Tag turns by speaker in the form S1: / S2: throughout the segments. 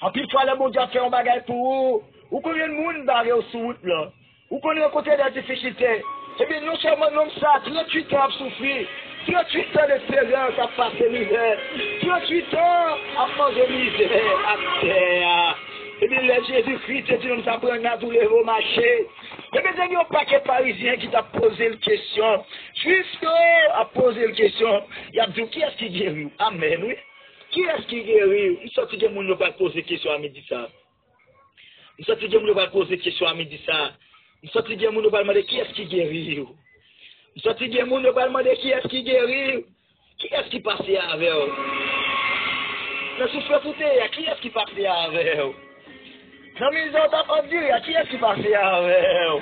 S1: En plus, fois, le bon Dieu fait un bagage pour vous. Vous connaissez le monde barré au sous là. Vous connaissez le côté des difficultés. Eh bien, non seulement l'homme ça, 38 ans à souffrir. 38 ans d'expérience à passer misère. 38 ans à manger misère à terre. Eh bien, le Jésus-Christ, c'est une ça prend à tous les hauts marchés. Eh bien, il y a un paquet parisien qui t'a posé une question. Juste a posé une question. Il a dit, qui est-ce qui guérit? Amen, oui. Qui est-ce qui guérit? Il sortit de monde ne va poser question à midi ça. Il sortit de monde ne va poser question à midi ça. Il sortit de monde ne va demander qui est-ce qui guérit. Il sortit de monde ne va demander qui est-ce qui guérit. Qui est-ce qui passe avec eux? Le souffle fouté, qui est-ce qui passe avec eux? Non, mais ils ont entendu dire, qui est-ce qui passe avec eux?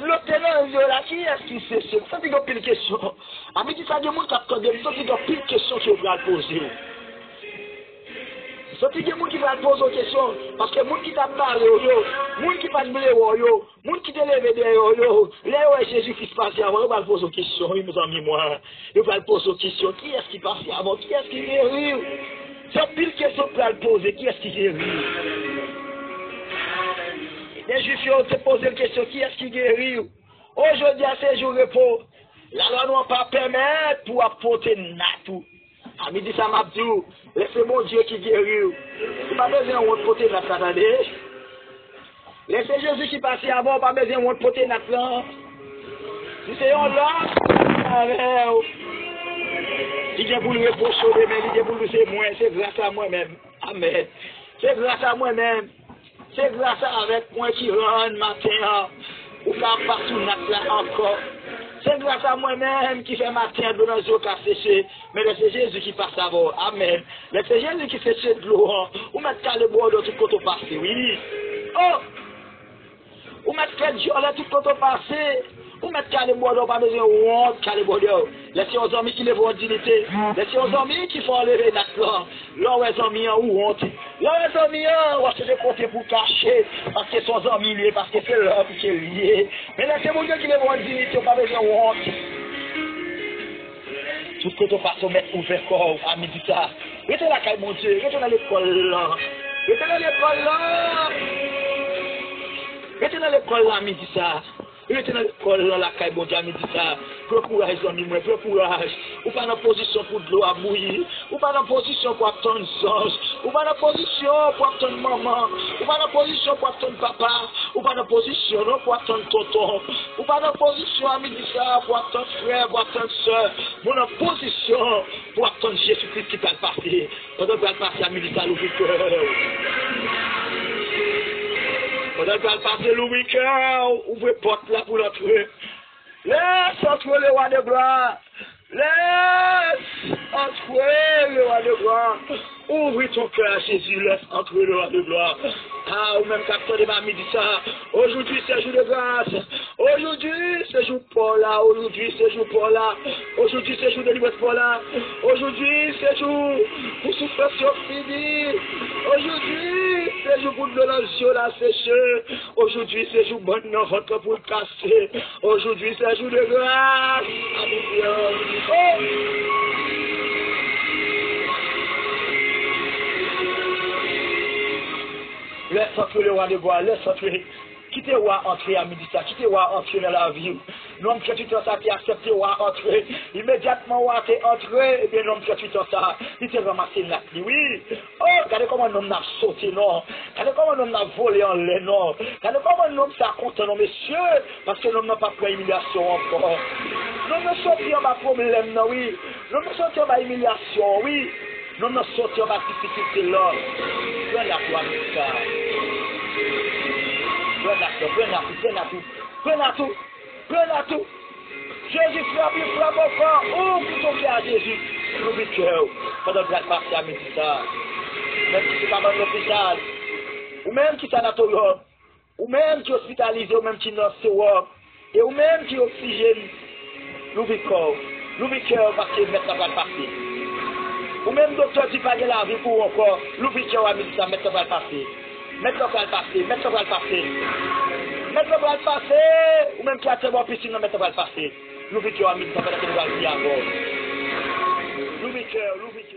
S1: L'obtenant, là, qui est-ce qui sait ça? Ça, c'est une pile question. À midi ça, il y a des gens qui attendent, ça, c'est une pile question que vous pouvez poser. Sorti des gens qui vont poser des questions, parce que les gens qui t'a parlé, les gens qui parlent de l'eau, les gens qui te lèvent de l'eau, Jésus-Christ passe avant, ils vont poser des questions, ils nous ont mis moi, ils vont poser des questions, qui est-ce qui passe avant, qui est-ce qui guérit? C'est pile question pour le poser, qui est-ce qui guérit? Les Juifs ont te posé une question, qui est-ce qui guérit? Aujourd'hui, à ces jours de repos, la loi ne va pas permettre pour apporter natou. À midi, ça m'a dit, laissez mon Dieu qui guérit. Il pas besoin de porter notre attendez. Laissez Jésus qui passe avant, pas besoin de porter notre plan. Si c'est un là, il vient pour le repos sauver, mais il vient pour le c'est moi, c'est grâce à moi-même. Amen. C'est grâce à moi-même. C'est grâce à avec moi qui rend matin, ou pas partout notre là encore. C'est grâce à moi-même qui fait matin de nos yeux qu'à sécher. Mais c'est Jésus qui passe avant. Amen. C'est Jésus qui séche de l'eau. Ou mettre le bois de tout côté passé. Oui. Oh! Ou mettre le jour de tout côté passé. Ou mettre le bois de pas besoin de honte, le bois de. Laissez aux amis qui les voient en dignité. Laissez aux amis qui font enlever notre plan. Là où les amis ont honte. Là où les amis ont acheté des côtés pour cacher. Parce que sont amis liés, parce que c'est l'homme qui est lié. Mais laissez mon Dieu qui les voient en dignité, pas besoin de honte. Tout ce que tu passes au mettre ouvert corps à midi ça. Restez là, mon Dieu. Restez dans l'école là. Restez dans l'école là. Restez dans l'école là, à midi ça. Restez dans l'école là, la caille, bon Dieu, à midi ça. Prends courage, amis, prends courage. Ou pas dans position pour de l'eau à bouillir. Ou pas dans position pour attendre sens. Ou pas dans position pour attendre maman. Ou pas dans position pour attendre papa. Ou pas dans position pour attendre tonton. Ou pas dans position à midi ça pour attendre frère, pour attendre soeur. Ou dans position pour attendre Jésus-Christ qui va passer. Pendant qu'il va passer à midi ça, l'ouvre cœur. Pendant qu'il va passer l'ouvre cœur, ouvrez porte là pour l'entrer. Laisse entrer le roi de gloire. Laisse entrer le roi de gloire. Ouvre ton cœur à Jésus, laisse entrer le roi de gloire. Ah, ou même capteur de ma midi ça. Aujourd'hui c'est jour de grâce. Aujourd'hui c'est jour pour là. Aujourd'hui c'est jour pour là. Aujourd'hui c'est jour de liberté pour là. Aujourd'hui c'est jour pour souffrir fini. Aujourd'hui c'est jour pour de l'anxieux la sécher. Aujourd'hui c'est jour bon dans votre pour casser. Aujourd'hui c'est jour de grâce. Oh! Laisse entrer le roi de gloire, laisse entrer. Quittez le roi entrer à midi ça, quittez le roi entrer dans la vie. L'homme qui est ça qui accepte le roi entrer. Immédiatement, le roi est entré, et bien l'homme qui est ça, il s'est ramassé la pluie. Oui. Oh, regardez comment l'homme n'a sauté, non. Regardez comment l'homme n'a volé en l'air, non. Regardez comment l'homme s'est content, non, messieurs, parce que l'homme n'a pas pris humiliation encore. L'homme n'a sorti en bas problème, non, oui. L'homme n'a sorti en bas humiliation, oui. L'homme n'a sorti en bas difficulté, là. Prenez la foi, ça. Prenez à tout. Jésus frappe, il frappe encore. Ouvre ton cœur à Jésus. Ouvre le cœur. Pendant que vous passez à midi ça. Même si c'est pas dans l'hôpital. Ou même qui est sanatorium. Ou même qui est hospitalisé. Ou même qui est dans et ou même qui est oxygène. Ouvre le cœur. Ouvre le cœur parce que maintenant va passer. Ou même docteur qui pague la vie pour encore. Ouvre le cœur à midi ça. Maintenant va passer. Maintenant va passer. Maintenant va passer. Maintenant va passer. Ou même qui a très bon piscine, maintenant va passer. L'ouverture à midi, ça va être le avant. L'ouverture.